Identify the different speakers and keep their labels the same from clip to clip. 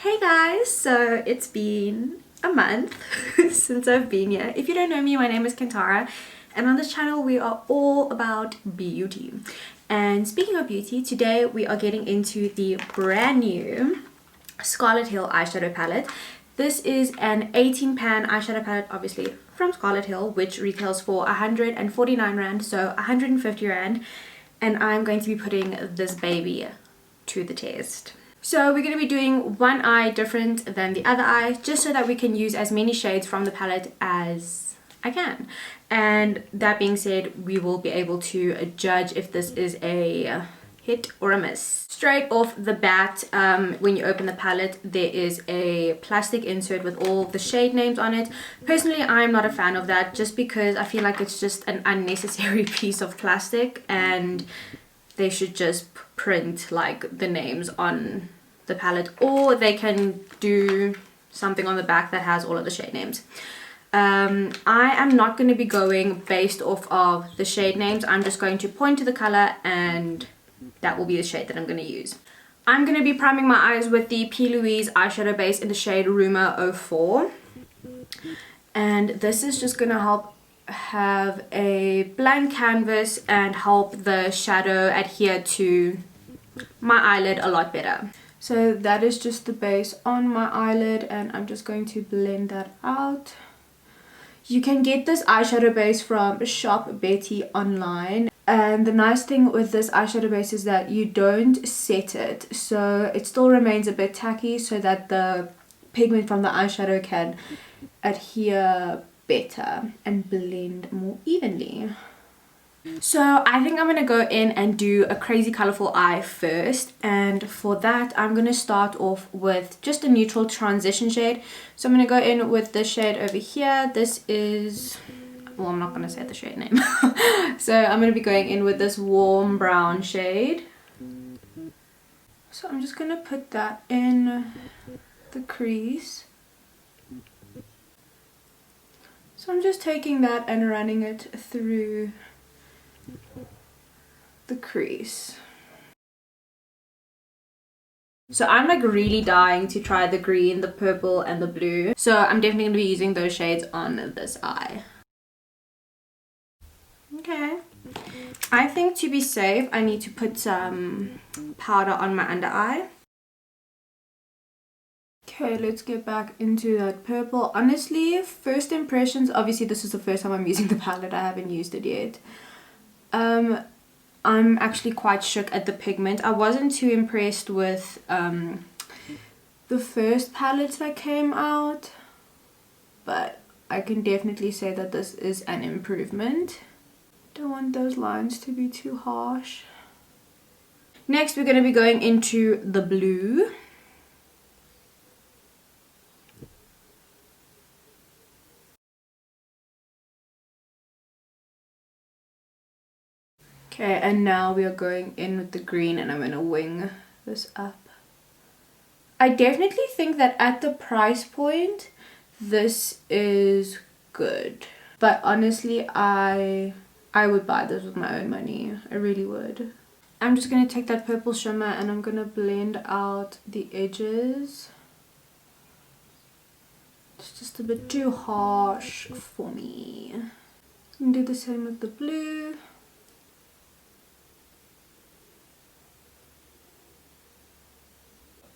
Speaker 1: Hey guys, so it's been a month since I've been here. If you don't know me, my name is Cantara, and on this channel we are all about beauty. And speaking of beauty, today we are getting into the brand new Scarlet Hill eyeshadow palette. This is an 18 pan eyeshadow palette, obviously from Scarlet Hill, which retails for 149 rand, so 150 rand, and I'm going to be putting this baby to the test. So we're going to be doing one eye different than the other eye, just so that we can use as many shades from the palette as I can. And that being said, we will be able to judge if this is a hit or a miss. Straight off the bat, when you open the palette, there is a plastic insert with all the shade names on it. Personally, I'm not a fan of that, just because I feel like it's just an unnecessary piece of plastic, and they should just print like the names on the palette, or they can do something on the back that has all of the shade names. I am not going to be going based off of the shade names. I'm just going to point to the color and that will be the shade that I'm going to use. I'm going to be priming my eyes with the P. Louise eyeshadow base in the shade Rumor 04, and this is just going to help have a blank canvas and help the shadow adhere to my eyelid a lot better. So that is just the base on my eyelid, and I'm just going to blend that out. You can get this eyeshadow base from Shop Betty online, and the nice thing with this eyeshadow base is that you don't set it, so it still remains a bit tacky, so that the pigment from the eyeshadow can adhere better and blend more evenly. So I think I'm going to go in and do a crazy colorful eye first, and for that I'm going to start off with just a neutral transition shade. So I'm going to go in with this shade over here. This is, well, I'm not going to say the shade name. So I'm going to be going in with this warm brown shade. So I'm just going to put that in the crease. So I'm just taking that and running it through the crease. So I'm like really dying to try the green, the purple and the blue, so I'm definitely going to be using those shades on this eye. Okay, I think to be safe I need to put some powder on my under eye. Okay, let's get back into that purple. Honestly, first impressions, obviously this is the first time I'm using the palette, I haven't used it yet. I'm actually quite shook at the pigment. I wasn't too impressed with the first palette that came out, but I can definitely say that this is an improvement. Don't want those lines to be too harsh. Next we're going to be going into the blue. Okay, and now we are going in with the green, and I'm going to wing this up. I definitely think that at the price point, this is good. But honestly, I would buy this with my own money. I really would. I'm just going to take that purple shimmer and I'm going to blend out the edges. It's just a bit too harsh for me. And do the same with the blue.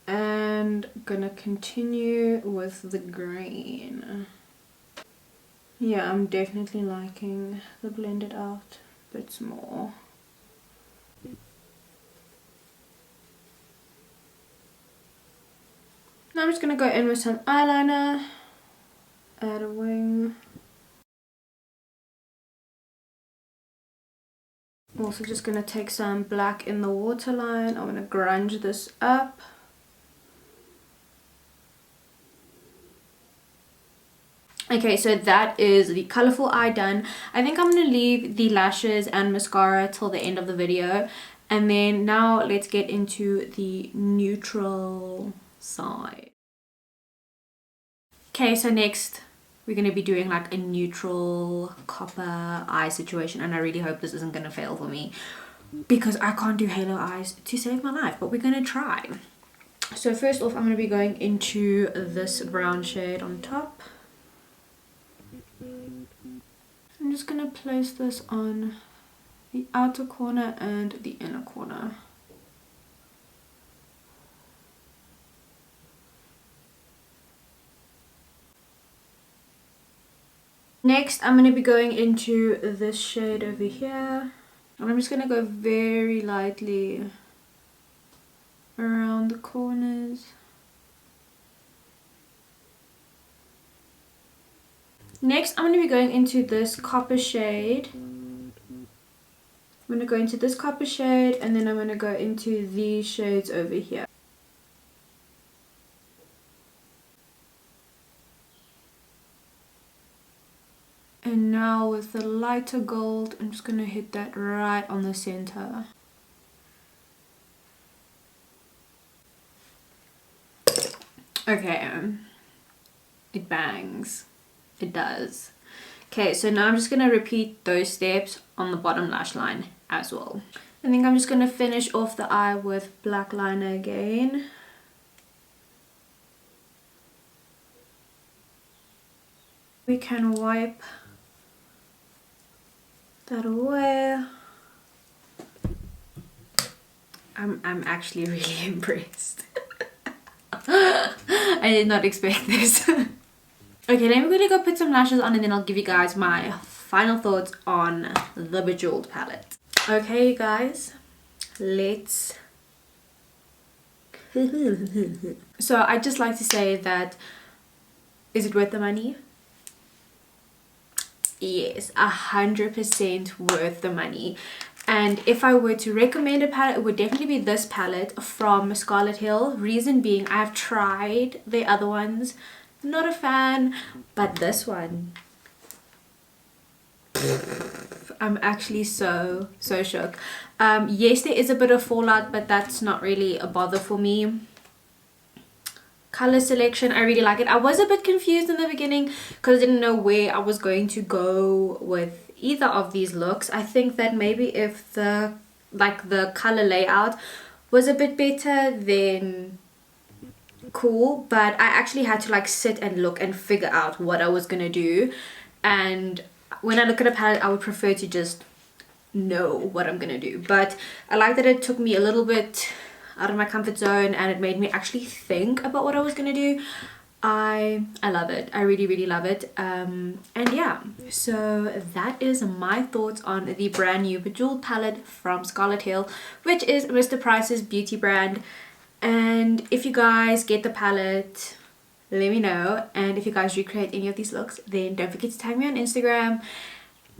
Speaker 1: And gonna continue with the green. Yeah, I'm definitely liking the blended out bits more. Now I'm just gonna go in with some eyeliner, add a wing. Also just gonna take some black in the waterline. I'm gonna grunge this up. Okay, so that is the colorful eye done. I think I'm going to leave the lashes and mascara till the end of the video. And then now let's get into the neutral side. Okay, so next we're going to be doing like a neutral copper eye situation. And I really hope this isn't going to fail for me, because I can't do halo eyes to save my life. But we're going to try. So first off, I'm going to be going into this brown shade on top. I'm just going to place this on the outer corner and the inner corner. Next, I'm going to be going into this shade over here. And I'm just going to go very lightly around the corners. Next, I'm going to be going into this copper shade. I'm going to go into this copper shade, and then I'm going to go into these shades over here. And now with the lighter gold, I'm just going to hit that right on the center. Okay, it bangs. It does. Okay, so now I'm just going to repeat those steps on the bottom lash line as well. I think I'm just going to finish off the eye with black liner again. We can wipe that away. I'm actually really impressed. I did not expect this. Okay, then we're gonna go put some lashes on, and then I'll give you guys my final thoughts on the Bejeweled palette. Okay, you guys, let's... So I'd just like to say that, is it worth the money? Yes, 100% worth the money. And if I were to recommend a palette, it would definitely be this palette from Scarlet Hill. Reason being, I've tried the other ones, not a fan, but this one, I'm actually so shook. Yes, there is a bit of fallout, but that's not really a bother for me. Color selection, I really like it. I was a bit confused in the beginning because I didn't know where I was going to go with either of these looks. I think that maybe if the color layout was a bit better, then cool, but I actually had to sit and look and figure out what I was gonna do. And when I look at a palette, I would prefer to just know what I'm gonna do. But I like that it took me a little bit out of my comfort zone, and it made me actually think about what I was gonna do. I love it. I really love it. And yeah, so that is my thoughts on the brand new Bejeweled palette from Scarlet Hill, which is Mr. Price's beauty brand. And if you guys get the palette, let me know. And if you guys recreate any of these looks, then don't forget to tag me on Instagram.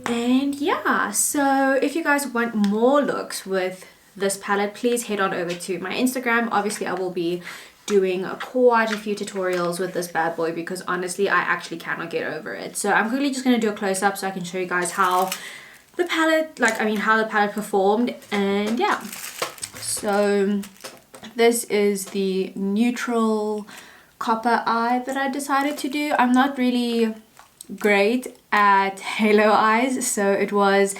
Speaker 1: And yeah, so if you guys want more looks with this palette, please head on over to my Instagram. Obviously, I will be doing quite a few tutorials with this bad boy because honestly, I actually cannot get over it. So I'm quickly just going to do a close-up so I can show you guys how the palette, how the palette performed. And yeah, so this is the neutral copper eye that I decided to do. I'm not really great at halo eyes, so it was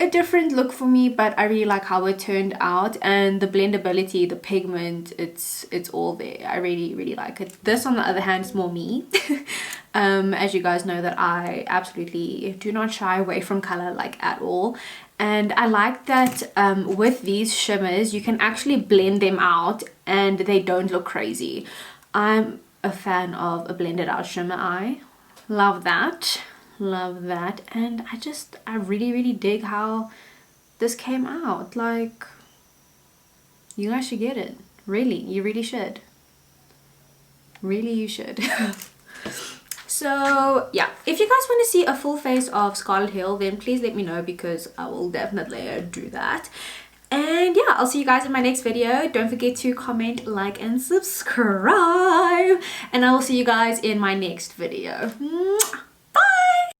Speaker 1: a different look for me, but I really like how it turned out, and the blendability, the pigment, it's all there. I really like it. This on the other hand is more me. As you guys know that I absolutely do not shy away from color at all, and I like that with these shimmers you can actually blend them out and they don't look crazy. I'm a fan of a blended out shimmer eye. Love that. Love that. And I really dig how this came out. You guys should get it. Really, you really should. Really, you should. So yeah, if you guys want to see a full face of Scarlet Hill, then please let me know because I will definitely do that. And yeah, I'll see you guys in my next video. Don't forget to comment, like, and subscribe. And I will see you guys in my next video.